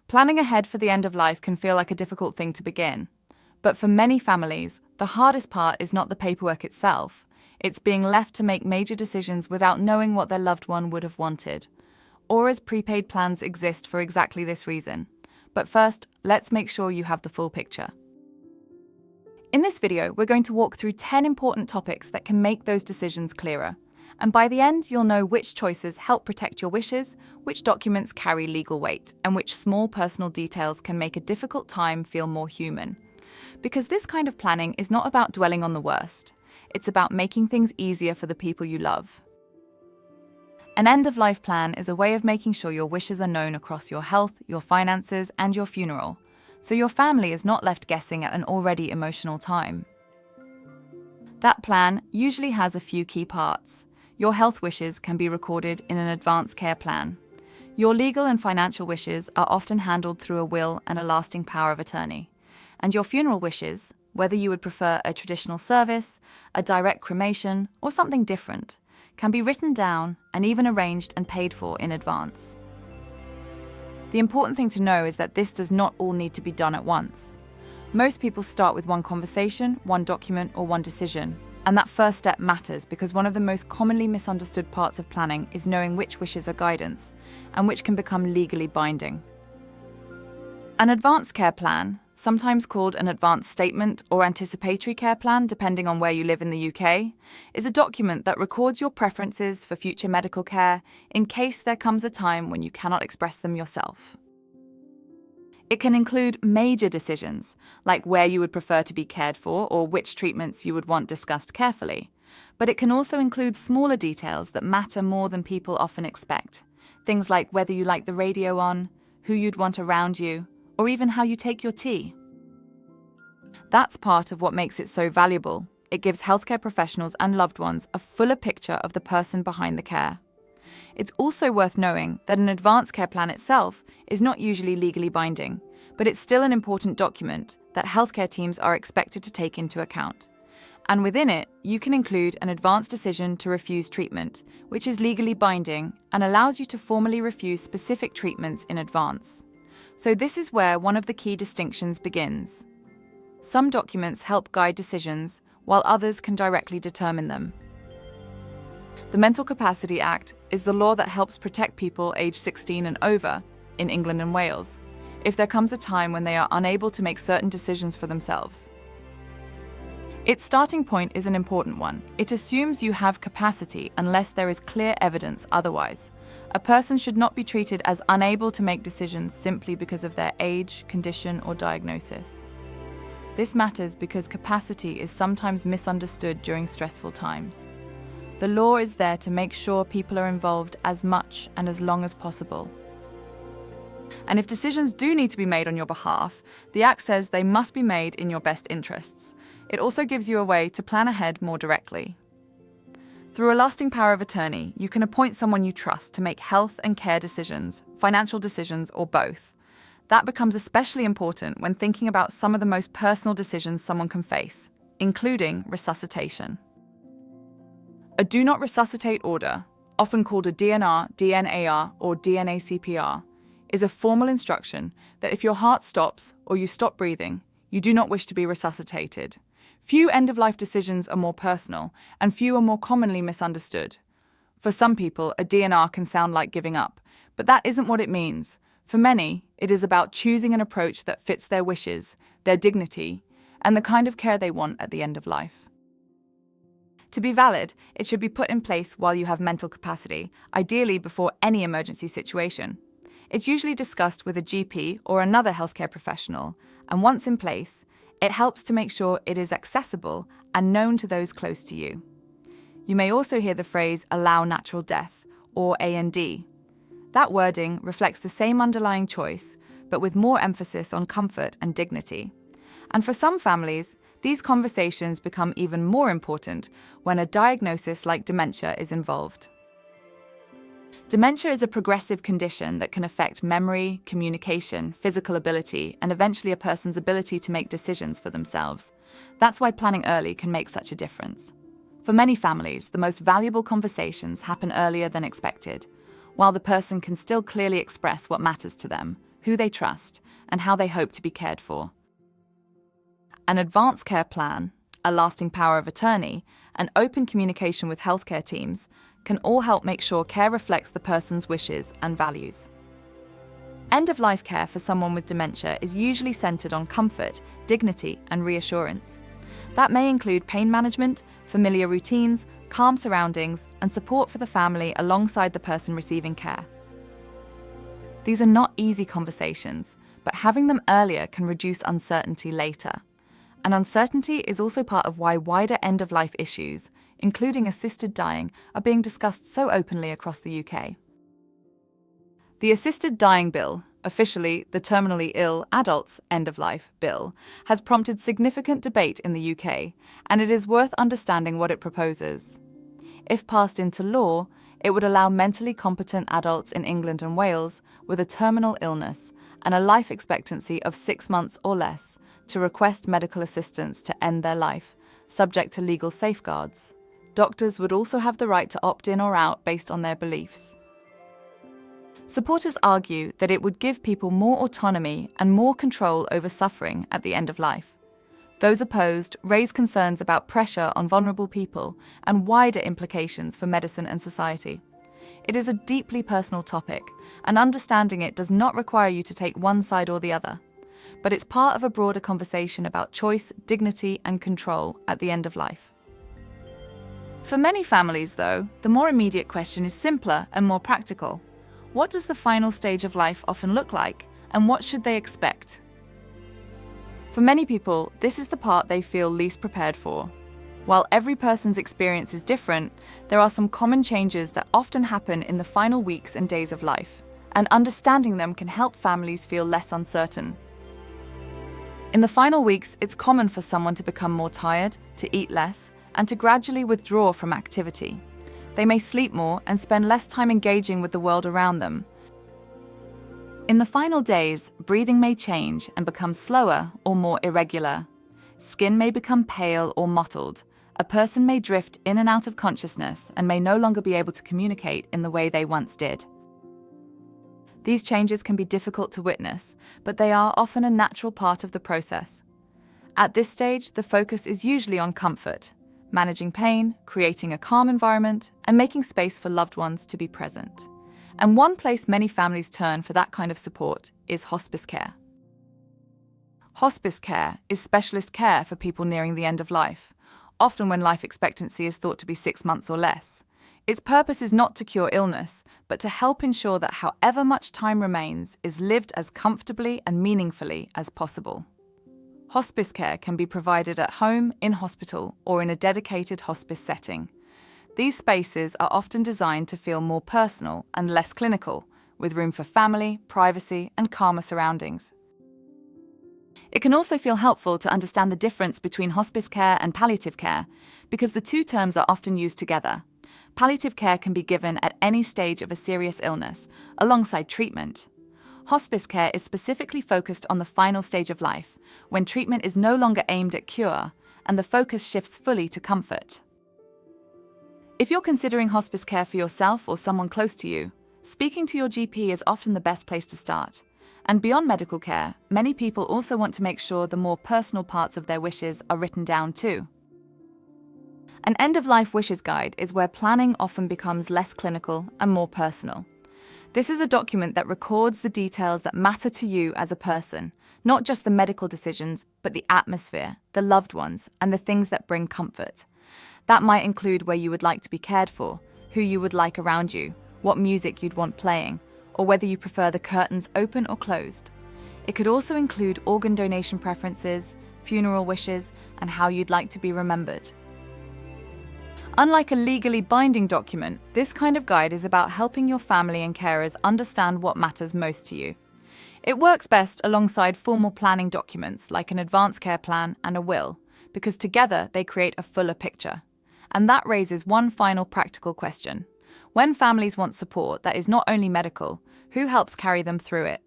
Planning ahead for the end of life can feel like a difficult thing to begin. But for many families, the hardest part is not the paperwork itself. It's being left to make major decisions without knowing what their loved one would have wanted. Aura's prepaid plans exist for exactly this reason. But first, let's make sure you have the full picture. In this video, we're going to walk through 10 important topics that can make those decisions clearer. And by the end, you'll know which choices help protect your wishes, which documents carry legal weight, and which small personal details can make a difficult time feel more human. Because this kind of planning is not about dwelling on the worst. It's about making things easier for the people you love. An end-of-life plan is a way of making sure your wishes are known across your health, your finances, and your funeral, so your family is not left guessing at an already emotional time. That plan usually has a few key parts. Your health wishes can be recorded in an advanced care plan. Your legal and financial wishes are often handled through a will and a lasting power of attorney. And your funeral wishes, whether you would prefer a traditional service, a direct cremation, or something different, can be written down and even arranged and paid for in advance. The important thing to know is that this does not all need to be done at once. Most people start with one conversation, one document, or one decision. And that first step matters because one of the most commonly misunderstood parts of planning is knowing which wishes are guidance and which can become legally binding. An advanced care plan, sometimes called an advanced statement or anticipatory care plan depending on where you live in the UK, is a document that records your preferences for future medical care in case there comes a time when you cannot express them yourself. It can include major decisions, like where you would prefer to be cared for or which treatments you would want discussed carefully. But it can also include smaller details that matter more than people often expect. Things like whether you like the radio on, who you'd want around you, or even how you take your tea. That's part of what makes it so valuable. It gives healthcare professionals and loved ones a fuller picture of the person behind the care. It's also worth knowing that an advanced care plan itself is not usually legally binding, but it's still an important document that healthcare teams are expected to take into account. And within it, you can include an advanced decision to refuse treatment, which is legally binding and allows you to formally refuse specific treatments in advance. So this is where one of the key distinctions begins. Some documents help guide decisions, while others can directly determine them. The Mental Capacity Act is the law that helps protect people aged 16 and over in England and Wales, if there comes a time when they are unable to make certain decisions for themselves. Its starting point is an important one. It assumes you have capacity unless there is clear evidence otherwise. A person should not be treated as unable to make decisions simply because of their age, condition, or diagnosis. This matters because capacity is sometimes misunderstood during stressful times. The law is there to make sure people are involved as much and as long as possible. And if decisions do need to be made on your behalf, the Act says they must be made in your best interests. It also gives you a way to plan ahead more directly. Through a lasting power of attorney, you can appoint someone you trust to make health and care decisions, financial decisions, or both. That becomes especially important when thinking about some of the most personal decisions someone can face, including resuscitation. A Do Not Resuscitate order, often called a DNR, DNAR, or DNA CPR, is a formal instruction that if your heart stops or you stop breathing, you do not wish to be resuscitated. Few end-of-life decisions are more personal, and few are more commonly misunderstood. For some people, a DNR can sound like giving up, but that isn't what it means. For many, it is about choosing an approach that fits their wishes, their dignity, and the kind of care they want at the end of life. To be valid, it should be put in place while you have mental capacity, ideally before any emergency situation. It's usually discussed with a GP or another healthcare professional, and once in place, it helps to make sure it is accessible and known to those close to you. You may also hear the phrase allow natural death, or A&D. That wording reflects the same underlying choice, but with more emphasis on comfort and dignity. And for some families, these conversations become even more important when a diagnosis like dementia is involved. Dementia is a progressive condition that can affect memory, communication, physical ability, and eventually a person's ability to make decisions for themselves. That's why planning early can make such a difference. For many families, the most valuable conversations happen earlier than expected, while the person can still clearly express what matters to them, who they trust, and how they hope to be cared for. An advanced care plan, a lasting power of attorney, and open communication with healthcare teams can all help make sure care reflects the person's wishes and values. End-of-life care for someone with dementia is usually centered on comfort, dignity, and reassurance. That may include pain management, familiar routines, calm surroundings, and support for the family alongside the person receiving care. These are not easy conversations, but having them earlier can reduce uncertainty later. And uncertainty is also part of why wider end-of-life issues, including assisted dying, are being discussed so openly across the UK. The Assisted Dying Bill, officially the Terminally Ill Adults End-of-Life Bill, has prompted significant debate in the UK, and it is worth understanding what it proposes. If passed into law, it would allow mentally competent adults in England and Wales with a terminal illness and a life expectancy of 6 months or less to request medical assistance to end their life, subject to legal safeguards. Doctors would also have the right to opt in or out based on their beliefs. Supporters argue that it would give people more autonomy and more control over suffering at the end of life. Those opposed raise concerns about pressure on vulnerable people and wider implications for medicine and society. It is a deeply personal topic, and understanding it does not require you to take one side or the other. But it's part of a broader conversation about choice, dignity, and control at the end of life. For many families, though, the more immediate question is simpler and more practical. What does the final stage of life often look like, and what should they expect? For many people, this is the part they feel least prepared for. While every person's experience is different, there are some common changes that often happen in the final weeks and days of life, and understanding them can help families feel less uncertain. In the final weeks, it's common for someone to become more tired, to eat less, and to gradually withdraw from activity. They may sleep more and spend less time engaging with the world around them. In the final days, breathing may change and become slower or more irregular. Skin may become pale or mottled. A person may drift in and out of consciousness and may no longer be able to communicate in the way they once did. These changes can be difficult to witness, but they are often a natural part of the process. At this stage, the focus is usually on comfort, managing pain, creating a calm environment, and making space for loved ones to be present. And one place many families turn for that kind of support is hospice care. Hospice care is specialist care for people nearing the end of life, often when life expectancy is thought to be 6 months or less. Its purpose is not to cure illness, but to help ensure that however much time remains is lived as comfortably and meaningfully as possible. Hospice care can be provided at home, in hospital, or in a dedicated hospice setting. These spaces are often designed to feel more personal and less clinical, with room for family, privacy, and calmer surroundings. It can also feel helpful to understand the difference between hospice care and palliative care, because the two terms are often used together. Palliative care can be given at any stage of a serious illness, alongside treatment. Hospice care is specifically focused on the final stage of life, when treatment is no longer aimed at cure, and the focus shifts fully to comfort. If you're considering hospice care for yourself or someone close to you, speaking to your GP is often the best place to start. And beyond medical care, many people also want to make sure the more personal parts of their wishes are written down too. An end-of-life wishes guide is where planning often becomes less clinical and more personal. This is a document that records the details that matter to you as a person, not just the medical decisions, but the atmosphere, the loved ones, and the things that bring comfort. That might include where you would like to be cared for, who you would like around you, what music you'd want playing, or whether you prefer the curtains open or closed. It could also include organ donation preferences, funeral wishes, and how you'd like to be remembered. Unlike a legally binding document, this kind of guide is about helping your family and carers understand what matters most to you. It works best alongside formal planning documents like an advanced care plan and a will, because together they create a fuller picture. And that raises one final practical question. When families want support that is not only medical, who helps carry them through it?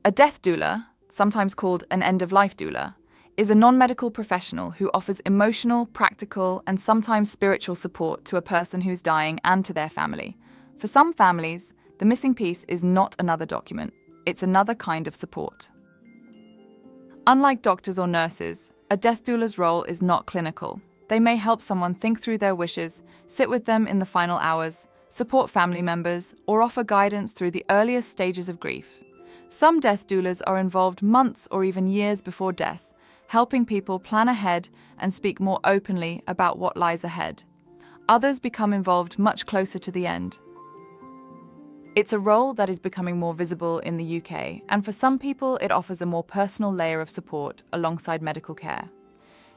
A death doula, sometimes called an end-of-life doula, is a non-medical professional who offers emotional, practical, and sometimes spiritual support to a person who's dying and to their family. For some families, the missing piece is not another document, It's another kind of support. Unlike doctors or nurses, a death doula's role is not clinical. They may help someone think through their wishes, sit with them in the final hours, support family members, or offer guidance through the earliest stages of grief. Some death doulas are involved months or even years before death, helping people plan ahead and speak more openly about what lies ahead. Others become involved much closer to the end. It's a role that is becoming more visible in the UK, and for some people it offers a more personal layer of support alongside medical care.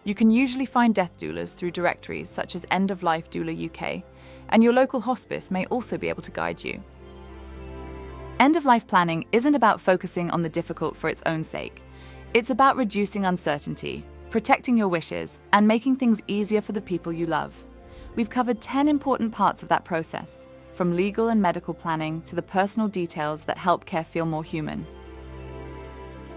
You can usually find death doulas through directories such as End of Life Doula UK, and your local hospice may also be able to guide you. End-of-life planning isn't about focusing on the difficult for its own sake. It's about reducing uncertainty, protecting your wishes, and making things easier for the people you love. We've covered 10 important parts of that process, from legal and medical planning to the personal details that help care feel more human.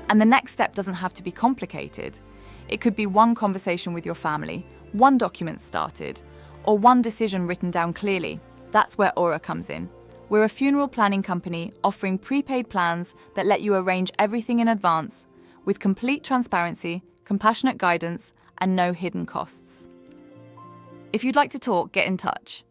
And the next step doesn't have to be complicated. It could be one conversation with your family, one document started, or one decision written down clearly. That's where Aura comes in. We're a funeral planning company offering prepaid plans that let you arrange everything in advance with complete transparency, compassionate guidance, and no hidden costs. If you'd like to talk, get in touch.